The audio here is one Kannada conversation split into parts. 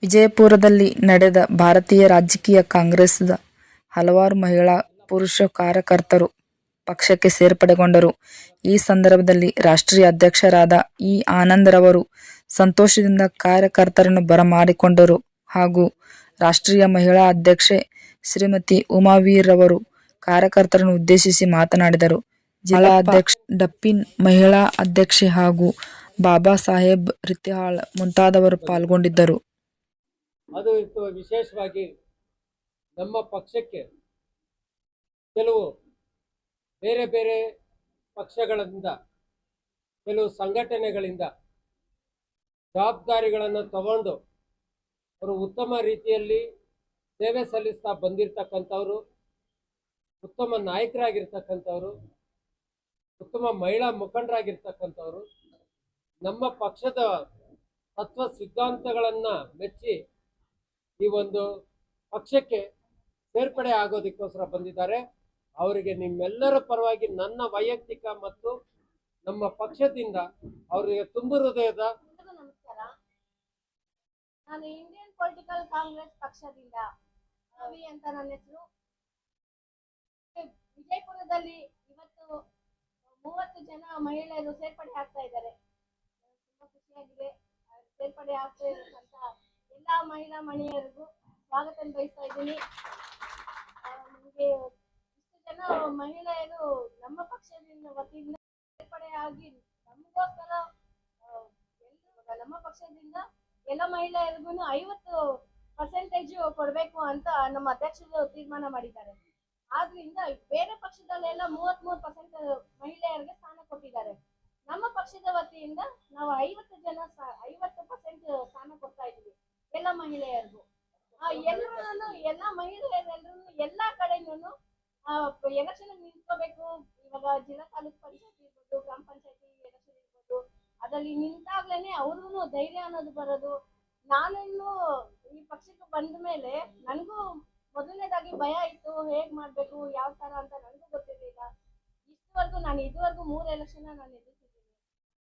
ವಿಜಯಪುರದಲ್ಲಿ ನಡೆದ ಭಾರತೀಯ ರಾಜಕೀಯ ಕಾಂಗ್ರೆಸ್ದ ಹಲವಾರು ಮಹಿಳಾ, ಪುರುಷ ಕಾರ್ಯಕರ್ತರು ಪಕ್ಷಕ್ಕೆ ಸೇರ್ಪಡೆಗೊಂಡರು. ಈ ಸಂದರ್ಭದಲ್ಲಿ ರಾಷ್ಟ್ರೀಯ ಅಧ್ಯಕ್ಷರಾದ ಇ. ಆನಂದ್ ರವರು ಸಂತೋಷದಿಂದ ಕಾರ್ಯಕರ್ತರನ್ನು ಬರಮಾಡಿಕೊಂಡರು ಹಾಗೂ ರಾಷ್ಟ್ರೀಯ ಮಹಿಳಾ ಅಧ್ಯಕ್ಷೆ ಶ್ರೀಮತಿ ಉಮಾವೀರವರು ಕಾರ್ಯಕರ್ತರನ್ನು ಉದ್ದೇಶಿಸಿ ಮಾತನಾಡಿದರು. ಜಿಲ್ಲಾ ಅಧ್ಯಕ್ಷ ಡಪ್ಪಿನ್, ಮಹಿಳಾ ಅಧ್ಯಕ್ಷೆ ಹಾಗೂ ಬಾಬಾ ಸಾಹೇಬ್ ರಿತಿಹಾಳ್ ಮುಂತಾದವರು ಪಾಲ್ಗೊಂಡಿದ್ದರು. ಅದು ವಿಶೇಷವಾಗಿ ನಮ್ಮ ಪಕ್ಷಕ್ಕೆ ಕೆಲವು ಬೇರೆ ಬೇರೆ ಪಕ್ಷಗಳಿಂದ, ಕೆಲವು ಸಂಘಟನೆಗಳಿಂದ ಜವಾಬ್ದಾರಿಗಳನ್ನು ತಗೊಂಡು ಅವರು ಉತ್ತಮ ರೀತಿಯಲ್ಲಿ ಸೇವೆ ಸಲ್ಲಿಸ್ತಾ ಬಂದಿರತಕ್ಕಂಥವ್ರು, ಉತ್ತಮ ನಾಯಕರಾಗಿರ್ತಕ್ಕಂಥವ್ರು, ಉತ್ತಮ ಮಹಿಳಾ ಮುಖಂಡರಾಗಿರ್ತಕ್ಕಂಥವ್ರು, ನಮ್ಮ ಪಕ್ಷದ ತತ್ವ ಸಿದ್ಧಾಂತಗಳನ್ನು ಮೆಚ್ಚಿ ಈ ಒಂದು ಪಕ್ಷಕ್ಕೆ ಸೇರ್ಪಡೆ ಆಗೋದಕ್ಕೋಸ್ಕರ ಬಂದಿದ್ದಾರೆ. ಅವರಿಗೆ ನಿಮ್ಮೆಲ್ಲರ ಪರವಾಗಿ ನನ್ನ ವೈಯಕ್ತಿಕ ಮತ್ತು ನಮ್ಮ ಪಕ್ಷದಿಂದ ಅವರಿಗೆ ತುಂಬ ಹೃದಯದ ನಮಸ್ಕಾರ. ನಾನು ಇಂಡಿಯನ್ ಪೊಲಿಟಿಕಲ್ ಕಾಂಗ್ರೆಸ್ ಪಕ್ಷದಿಂದ ರವಿ ಅಂತ ನನ್ನ ಹೆಸರು. ವಿಜಯಪುರದಲ್ಲಿ ಇವತ್ತು 30 ಜನ ಮಹಿಳೆಯರು ಸೇರ್ಪಡೆ ಆಗ್ತಾ ಇದ್ದಾರೆ. ತುಂಬಾ ಖುಷಿಯಾಗಿದೆ. ಸೇರ್ಪಡೆ ಆಗ್ತಾ ಇರತಕ್ಕಂತ ಎಲ್ಲಾ ಮಹಿಳಾ ಮಣಿಯರಿಗೂ ಸ್ವಾಗತ ಬಯಸ್ತಾ ಇದ್ದೀನಿ. ನಮಗೆ ಇಷ್ಟು ಜನ ಮಹಿಳೆಯರು ನಮ್ಮ ಪಕ್ಷದಿಂದ ವತಿಯಿಂದ ಸೇರ್ಪಡೆಯಾಗಿ ನಮಗೋಸ್ಕರ ನಮ್ಮ ಪಕ್ಷದಿಂದ ಎಲ್ಲ ಮಹಿಳೆಯರಿಗೂ 50% ಕೊಡಬೇಕು ಅಂತ ನಮ್ಮ ಅಧ್ಯಕ್ಷರು ತೀರ್ಮಾನ ಮಾಡಿದ್ದಾರೆ. ಆದ್ರಿಂದ ಬೇರೆ ಪಕ್ಷದಲ್ಲೆಲ್ಲ 33% ಮಹಿಳೆಯರಿಗೆ ಸ್ಥಾನ ಕೊಟ್ಟಿದ್ದಾರೆ. ನಮ್ಮ ಪಕ್ಷದ ವತಿಯಿಂದ ನಾವು 50% ಸ್ಥಾನ ಕೊಡ್ತಾ ಇದ್ದೀವಿ ಎಲ್ಲ ಮಹಿಳೆಯರಿಗೂ. ಎಲ್ಲ ಮಹಿಳೆಯರೆಲ್ಲರೂ ಎಲ್ಲಾ ಕಡೆನೂ ಎಲೆಕ್ಷನ್ ನಿಂತ್ಕೋಬೇಕು. ಇವಾಗ ಜಿಲ್ಲಾ ತಾಲೂಕ್ ಪಂಚಾಯತಿ ಇರ್ಬೋದು, ಗ್ರಾಮ ಪಂಚಾಯತಿ ಎಲೆಕ್ಷನ್ ಇರ್ಬೋದು, ಅದ್ರಲ್ಲಿ ನಿಂತಾಗ್ಲೇನೆ ಅವ್ರಿಗೂ ಧೈರ್ಯ ಅನ್ನೋದು ಬರೋದು. ನಾನು ಈ ಪಕ್ಷಕ್ಕೆ ಬಂದ ಮೇಲೆ ನನಗೂ ಮೊದಲನೇದಾಗಿ ಭಯ ಇತ್ತು, ಹೇಗ್ ಮಾಡ್ಬೇಕು, ಯಾವ ತರ ಅಂತ ನನಗೂ ಗೊತ್ತಿರ್ಲಿಲ್ಲ. ನಾನು ಇದುವರೆಗೂ 3 ಎಲೆಕ್ಷನ್ ನಾನು ಎದುರಿಸಿದ್ದೀನಿ.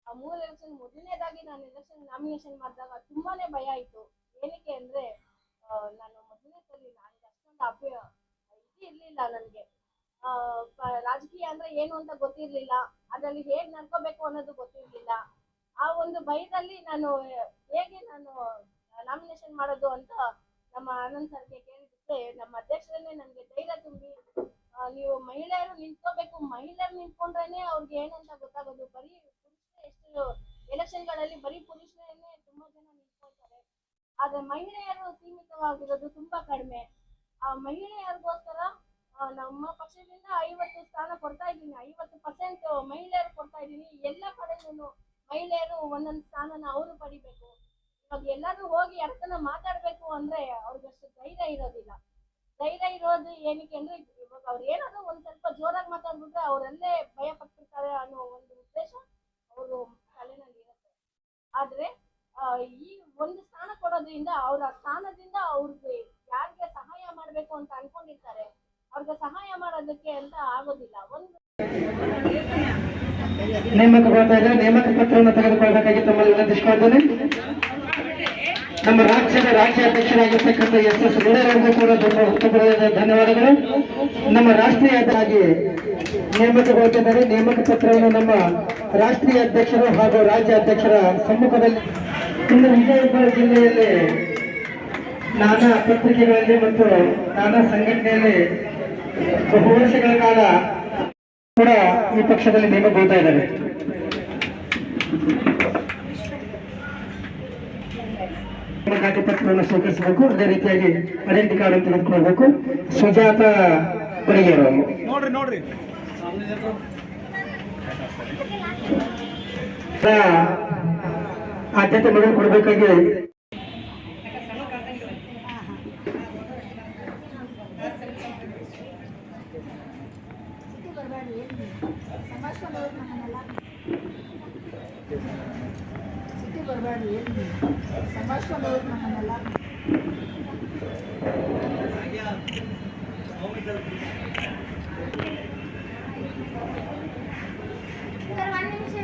ಆ 3 ಎಲೆಕ್ಷನ್ ಮೊದಲನೇದಾಗಿ ನಾನು ಎಲೆಕ್ಷನ್ ನಾಮಿನೇಷನ್ ಮಾಡಿದಾಗ ತುಂಬಾನೇ ಭಯ ಇತ್ತು. ಏನಕ್ಕೆ ಅಂದ್ರೆ ನಾನು ಮೊದಲನೇ ಸಲ ನನಗೆ ಅಷ್ಟೊಂದು ಇರ್ಲಿಲ್ಲ. ನನಗೆ ರಾಜಕೀಯ ಅಂದ್ರೆ ಏನು ಅಂತ ಗೊತ್ತಿರ್ಲಿಲ್ಲ. ಅದ್ರಲ್ಲಿ ಹೇಗ್ ನಡ್ಕೋಬೇಕು ಅನ್ನೋದು ಗೊತ್ತಿರ್ಲಿಲ್ಲ. ಆ ಒಂದು ಭಯದಲ್ಲಿ ನಾನು ಹೇಗೆ ನಾಮಿನೇಷನ್ ಮಾಡೋದು ಅಂತ ನಮ್ಮ ಆನಂದ್ ಸರ್ಗೆ ಕೇಳಿದ್ರೆ, ನಮ್ಮ ಅಧ್ಯಕ್ಷರನ್ನೇ ನನಗೆ ಧೈರ್ಯ ತುಂಬಿ, ನೀವು ಮಹಿಳೆಯರು ನಿಂತ್ಕೋಬೇಕು, ಮಹಿಳೆಯರು ನಿಂತ್ಕೊಂಡ್ರೇನೆ ಅವ್ರಿಗೆ ಏನಂತ ಗೊತ್ತಾಗೋದು. ಬರೀ ಪುರುಷರೇ ಎಷ್ಟು ಎಲೆಕ್ಷನ್ಗಳಲ್ಲಿ ಬರೀ ಪುರುಷರನ್ನೇ ತುಂಬಾ ಜನ ನಿಂತ್ಕೊಳ್ತಾರೆ. ಆದ್ರೆ ಮಹಿಳೆಯರು ಸೀಮಿತವಾಗಿರೋದು ತುಂಬಾ ಕಡಿಮೆ. ಆ ಮಹಿಳೆಯರಿಗೋಸ್ಕರ ನಮ್ಮ ಪಕ್ಷದಿಂದ 50 ಸ್ಥಾನ ಕೊಡ್ತಾ ಇದ್ದೀನಿ. 50% ಮಹಿಳೆಯರು ಕೊಡ್ತಾ ಇದ್ದೀನಿ. ಎಲ್ಲ ಕಡೆನೂ ಮಹಿಳೆಯರು ಒಂದೊಂದು ಸ್ಥಾನನ ಅವರು ಪಡಿಬೇಕು. ಇವಾಗ ಎಲ್ಲರೂ ಹೋಗಿ ಯಾರನ್ನ ಮಾತಾಡ್ಬೇಕು ಅಂದ್ರೆ ಅವ್ರಿಗಷ್ಟು ಧೈರ್ಯ ಇರೋದಿಲ್ಲ. ಧೈರ್ಯ ಇರೋದು ಏನಕ್ಕೆ ಅಂದ್ರೆ, ಇವಾಗ ಅವ್ರು ಏನಾದ್ರು ಒಂದ್ ಸ್ವಲ್ಪ ಜೋರಾಗಿ ಮಾತಾಡ್ಬಿಟ್ರೆ ಅವರಲ್ಲೇ ಭಯ ಪಡ್ತಿರ್ತಾರೆ ಅನ್ನೋ ಒಂದು ಉದ್ದೇಶ ಅವರು ತಲೆನಲ್ಲಿ ಇರುತ್ತೆ. ಆದ್ರೆ ಈ ಒಂದು ಸ್ಥಾನ ಕೊಡೋದ್ರಿಂದ ಅವ್ರ ಸ್ಥಾನದಿಂದ ಅವ್ರಿಗೆ ಯಾರಿಗೆ ಸಹಾಯ ಮಾಡ್ಬೇಕು ಅಂತ ಅನ್ಕೊಂಡಿರ್ತಾರೆ, ಅವ್ರಿಗೆ ಸಹಾಯ ಮಾಡೋದಕ್ಕೆ ಅಂತ ಆಗೋದಿಲ್ಲ. ಒಂದು ನೇಮಕ ಮಾಡ್ತಾ ಇದ್ದಾರೆ. ನೇಮಕ ಪತ್ರವನ್ನು ತೆಗೆದುಕೊಳ್ಳಬೇಕಾಗಿ ತಮ್ಮಲ್ಲಿ ವಿನಂತಿಸಿಕೊಳ್ತೇನೆ. ನಮ್ಮ ರಾಜ್ಯದ ರಾಜ್ಯಾಧ್ಯಕ್ಷರಾಗಿರ್ತಕ್ಕಂಥ SS ರೂಢರವರಿಗೂ ಕೂಡ ಹೃತ್ಪೂರ್ವಕ ಧನ್ಯವಾದಗಳು. ನಮ್ಮ ರಾಷ್ಟ್ರೀಯವಾಗಿ ನೇಮಕಗೊಳ್ತಿದ್ದಾರೆ. ನೇಮಕ ಪತ್ರವನ್ನು ನಮ್ಮ ರಾಷ್ಟ್ರೀಯ ಅಧ್ಯಕ್ಷರು ಹಾಗೂ ರಾಜ್ಯ ಅಧ್ಯಕ್ಷರ ಸಮ್ಮುಖದಲ್ಲಿ ಇನ್ನು ವಿಜಯಪುರ ಜಿಲ್ಲೆಯಲ್ಲಿ ನಾನಾ ಪತ್ರಿಕೆಗಳಲ್ಲಿ ಮತ್ತು ನಾನಾ ಸಂಘಟನೆಯಲ್ಲಿ ಬಹು ವರ್ಷಗಳ ಕಾಲ ಕೂಡ ಈ ಪಕ್ಷದಲ್ಲಿ ನೇಮಕಗೊಳ್ತಾ ಇದ್ದಾರೆ. ನೇಮಕಾತಿ ಪತ್ರವನ್ನು ಸ್ವೀಕರಿಸಬೇಕು. ಅದೇ ರೀತಿಯಾಗಿ ಐಡೆಂಟಿ ಕಾರ್ಡ್ ಅಂತ ತೆಗೆದುಕೊಳ್ಬೇಕು. ಸುಜಾತ ಬಡಿಗೇರು ನೋಡ್ರಿ ಆದ್ಯತೆ ಮೊದಲು ಕೊಡಬೇಕಾಗಿ ಸರ್ 1 ನಿಮಿಷ